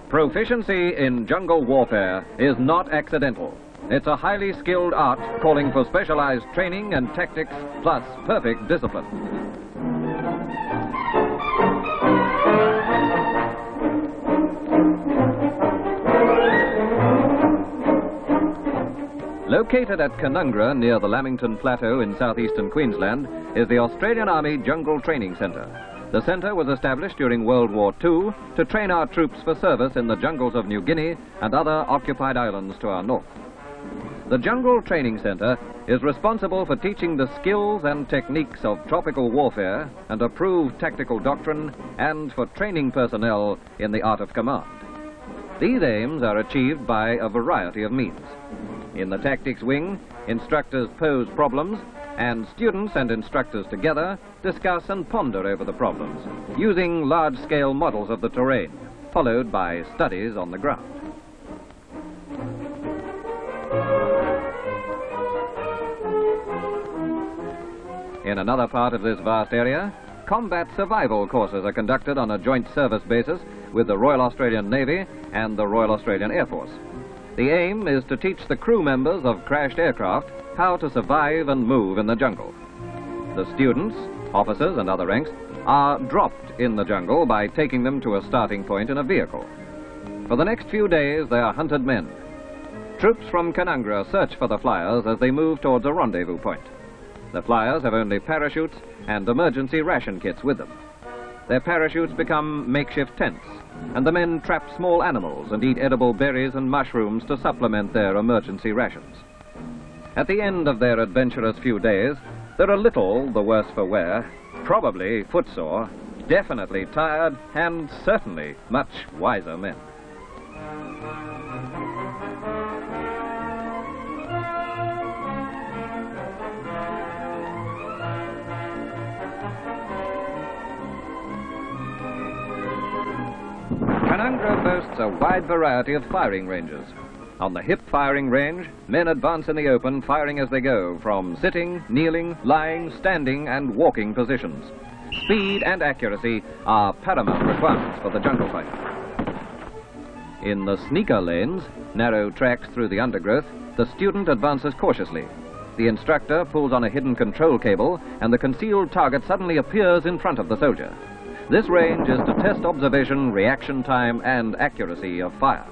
Proficiency in jungle warfare is not accidental. It's a highly skilled art calling for specialized training and tactics plus perfect discipline. Located at Canungra near the Lamington Plateau in southeastern Queensland is the Australian Army Jungle Training Centre. The centre was established during World War II to train our troops for service in the jungles of New Guinea and other occupied islands to our north. The Jungle Training Centre is responsible for teaching the skills and techniques of tropical warfare and approved tactical doctrine and for training personnel in the art of command. These aims are achieved by a variety of means. In the tactics wing, instructors pose problems and students and instructors together discuss and ponder over the problems, using large-scale models of the terrain, followed by studies on the ground. In another part of this vast area, combat survival courses are conducted on a joint service basis with the Royal Australian Navy and the Royal Australian Air Force. The aim is to teach the crew members of crashed aircraft how to survive and move in the jungle. The students, officers and other ranks, are dropped in the jungle by taking them to a starting point in a vehicle. For the next few days, they are hunted men. Troops from Canungra search for the flyers as they move towards a rendezvous point. The flyers have only parachutes and emergency ration kits with them. Their parachutes become makeshift tents, and the men trap small animals and eat edible berries and mushrooms to supplement their emergency rations. At the end of their adventurous few days, they're a little the worse for wear, probably footsore, definitely tired, and certainly much wiser men. Canungra boasts a wide variety of firing ranges. On the hip firing range, men advance in the open, firing as they go, from sitting, kneeling, lying, standing, and walking positions. Speed and accuracy are paramount requirements for the jungle fighter. In the sneaker lanes, narrow tracks through the undergrowth, the student advances cautiously. The instructor pulls on a hidden control cable, and the concealed target suddenly appears in front of the soldier. This range is to test observation, reaction time, and accuracy of fire.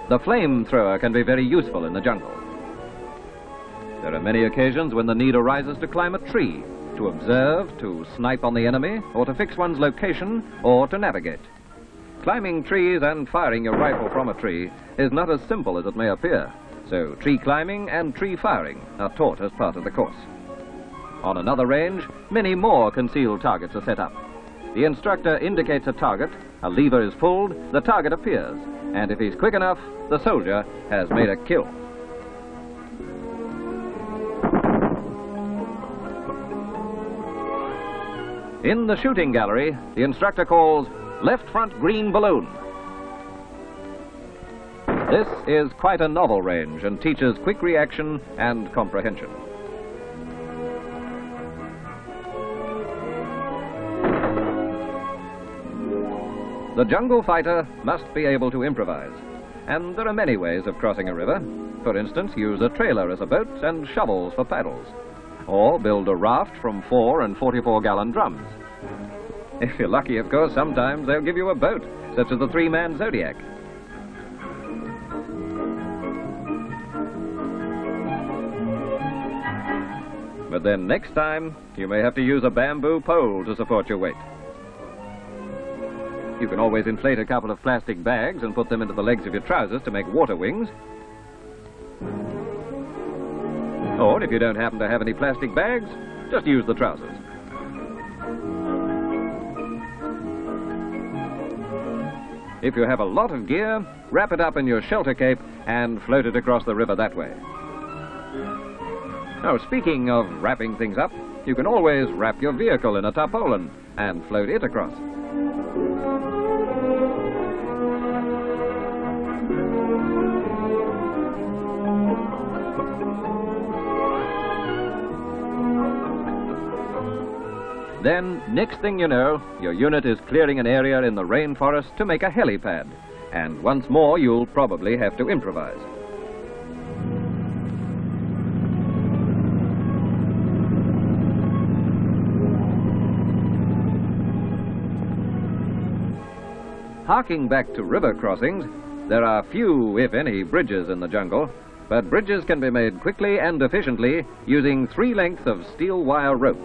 The flamethrower can be very useful in the jungle. There are many occasions when the need arises to climb a tree, to observe, to snipe on the enemy, or to fix one's location, or to navigate. Climbing trees and firing your rifle from a tree is not as simple as it may appear, so tree climbing and tree firing are taught as part of the course. On another range, many more concealed targets are set up. The instructor indicates a target, a lever is pulled, the target appears, and if he's quick enough, the soldier has made a kill. In the shooting gallery, the instructor calls left front green balloon. This is quite a novel range and teaches quick reaction and comprehension. The jungle fighter must be able to improvise, and there are many ways of crossing a river. For instance, use a trailer as a boat and shovels for paddles, or build a raft from 4 and 44-gallon drums. If you're lucky, of course, sometimes they'll give you a boat, such as the 3-man Zodiac. But then next time, you may have to use a bamboo pole to support your weight. You can always inflate a couple of plastic bags and put them into the legs of your trousers to make water wings. Or if you don't happen to have any plastic bags, just use the trousers. If you have a lot of gear, wrap it up in your shelter cape and float it across the river that way. Now, speaking of wrapping things up, you can always wrap your vehicle in a tarpaulin and float it across. Then, next thing you know, your unit is clearing an area in the rainforest to make a helipad. And once more, you'll probably have to improvise. Harking back to river crossings, there are few, if any, bridges in the jungle, but bridges can be made quickly and efficiently using 3 lengths of steel wire rope.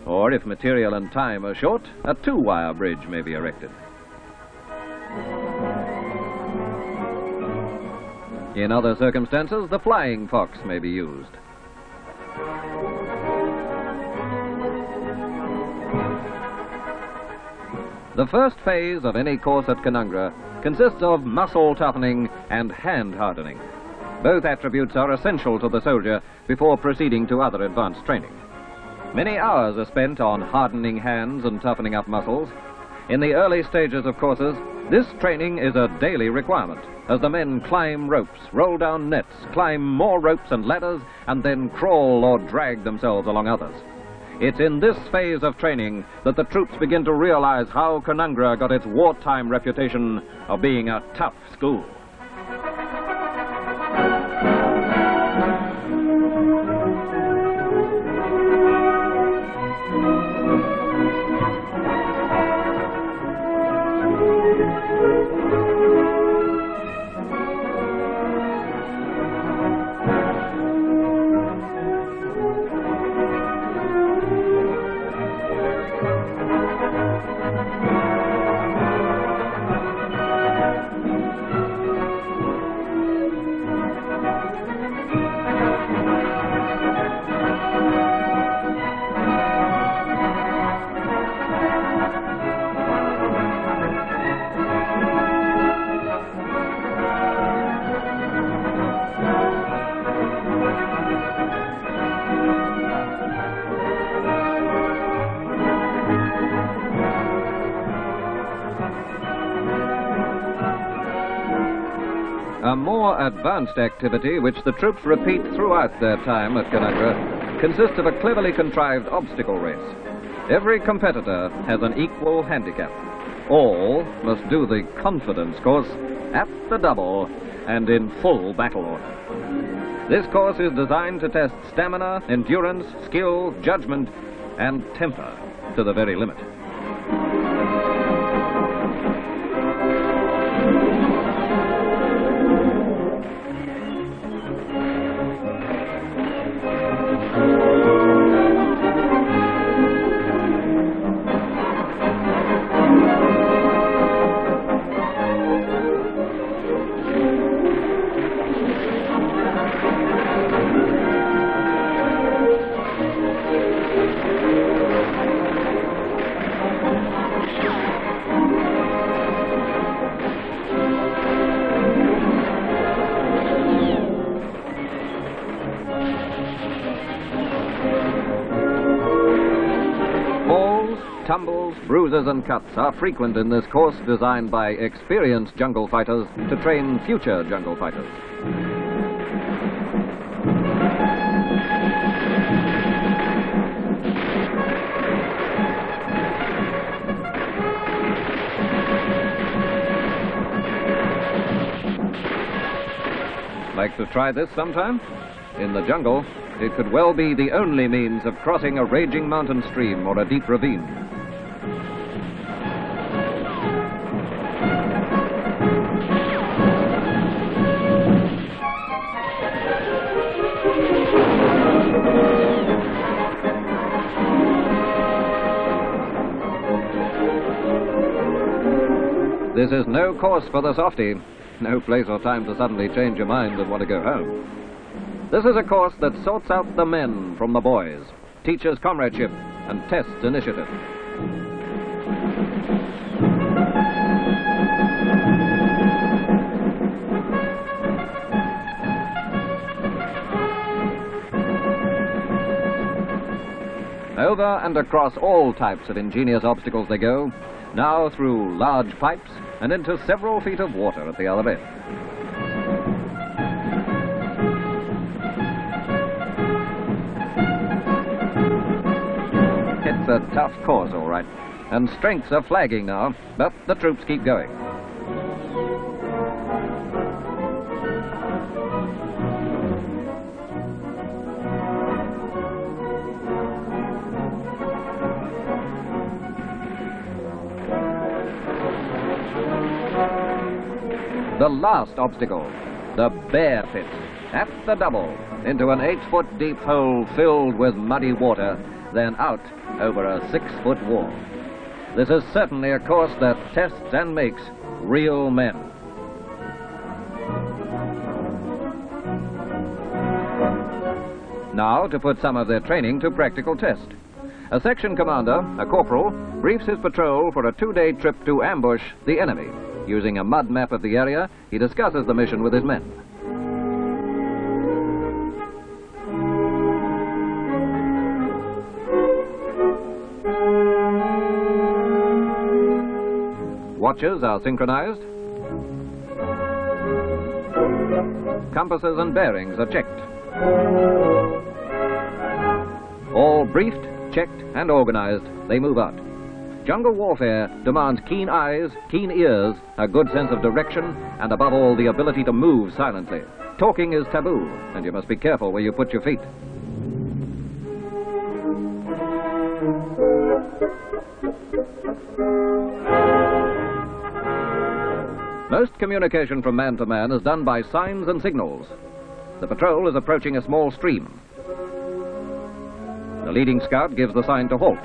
Or if material and time are short, a 2-wire bridge may be erected. In other circumstances, the flying fox may be used. The first phase of any course at Canungra consists of muscle toughening and hand hardening. Both attributes are essential to the soldier before proceeding to other advanced training. Many hours are spent on hardening hands and toughening up muscles. In the early stages of courses, this training is a daily requirement, as the men climb ropes, roll down nets, climb more ropes and ladders, and then crawl or drag themselves along others. It's in this phase of training that the troops begin to realize how Canungra got its wartime reputation of being a tough school. A more advanced activity, which the troops repeat throughout their time at Canungra, consists of a cleverly contrived obstacle race. Every competitor has an equal handicap. All must do the confidence course at the double and in full battle order. This course is designed to test stamina, endurance, skill, judgment, and temper to the very limit. Tumbles, bruises and cuts are frequent in this course designed by experienced jungle fighters to train future jungle fighters. Like to try this sometime? In the jungle, it could well be the only means of crossing a raging mountain stream or a deep ravine. This is no course for the softy. No place or time to suddenly change your mind and want to go home. This is a course that sorts out the men from the boys, teaches comradeship, and tests initiative. Over and across all types of ingenious obstacles they go, now through large pipes and into several feet of water at the other end. a tough course, all right. And strengths are flagging now, but the troops keep going. The last obstacle, the bear pit, at the double, into an 8-foot deep hole filled with muddy water, then out over a 6-foot wall. This is certainly a course that tests and makes real men. Now to put some of their training to practical test. A section commander, a corporal, briefs his patrol for a 2-day trip to ambush the enemy. Using a mud map of the area, he discusses the mission with his men. Watches are synchronized. Compasses and bearings are checked. All briefed, checked, and organized, they move out. Jungle warfare demands keen eyes, keen ears, a good sense of direction, and above all, the ability to move silently. Talking is taboo, and you must be careful where you put your feet. Most communication from man to man is done by signs and signals. The patrol is approaching a small stream. The leading scout gives the sign to halt.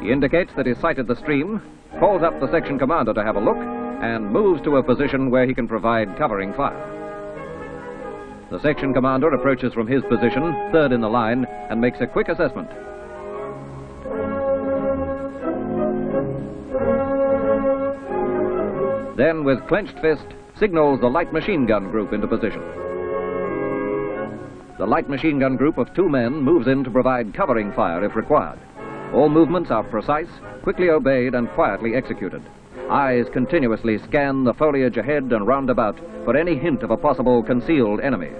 He indicates that he's sighted the stream, calls up the section commander to have a look, and moves to a position where he can provide covering fire. The section commander approaches from his position, third in the line, and makes a quick assessment. Then, with clenched fist, signals the light machine gun group into position. The light machine gun group of 2 men moves in to provide covering fire if required. All movements are precise, quickly obeyed, and quietly executed. Eyes continuously scan the foliage ahead and round about for any hint of a possible concealed enemy.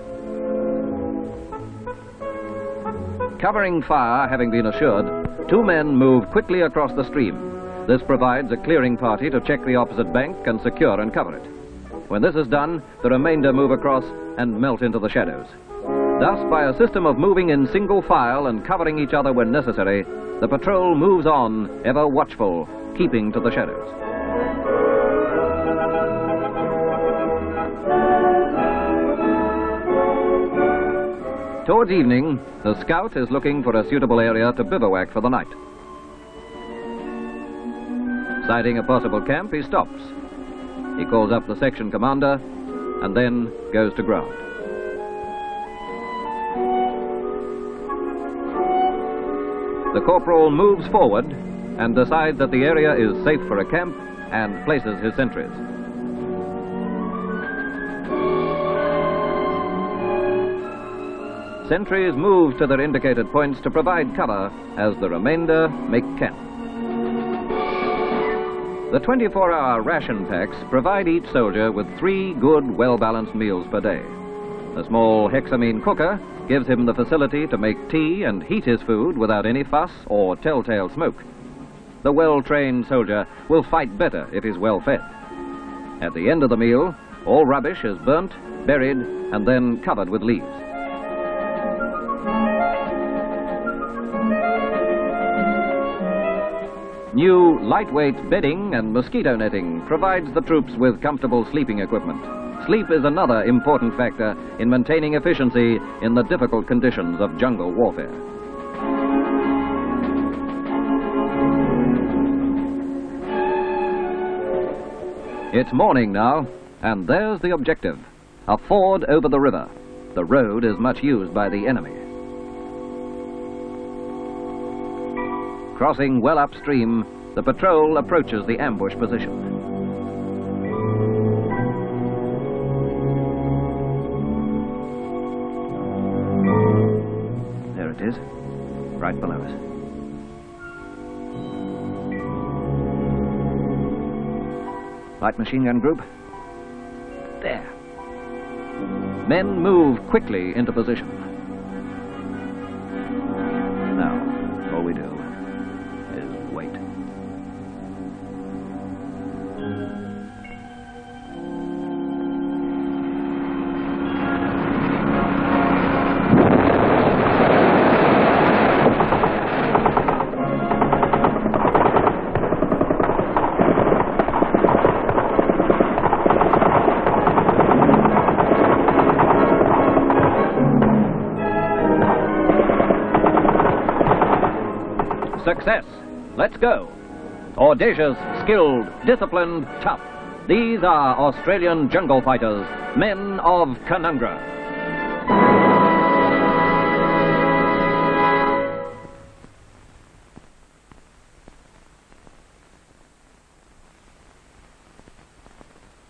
Covering fire having been assured, 2 men move quickly across the stream. This provides a clearing party to check the opposite bank and secure and cover it. When this is done, the remainder move across and melt into the shadows. Thus, by a system of moving in single file and covering each other when necessary, the patrol moves on, ever watchful, keeping to the shadows. Towards evening, the scout is looking for a suitable area to bivouac for the night. Sighting a possible camp, he stops. He calls up the section commander and then goes to ground. The corporal moves forward and decides that the area is safe for a camp and places his sentries. Sentries move to their indicated points to provide cover as the remainder make camp. The 24-hour ration packs provide each soldier with 3 good, well-balanced meals per day. A small hexamine cooker gives him the facility to make tea and heat his food without any fuss or telltale smoke. The well-trained soldier will fight better if he's well-fed. At the end of the meal, all rubbish is burnt, buried, and then covered with leaves. New lightweight bedding and mosquito netting provides the troops with comfortable sleeping equipment. Sleep is another important factor in maintaining efficiency in the difficult conditions of jungle warfare. It's morning now, and there's the objective, a ford over the river. The road is much used by the enemy. Crossing well upstream, the patrol approaches the ambush position. There it is, right below us. Light machine gun group. There. Men move quickly into position. Now, all we do success. Let's go. Audacious, skilled, disciplined, tough. These are Australian jungle fighters, men of Canungra.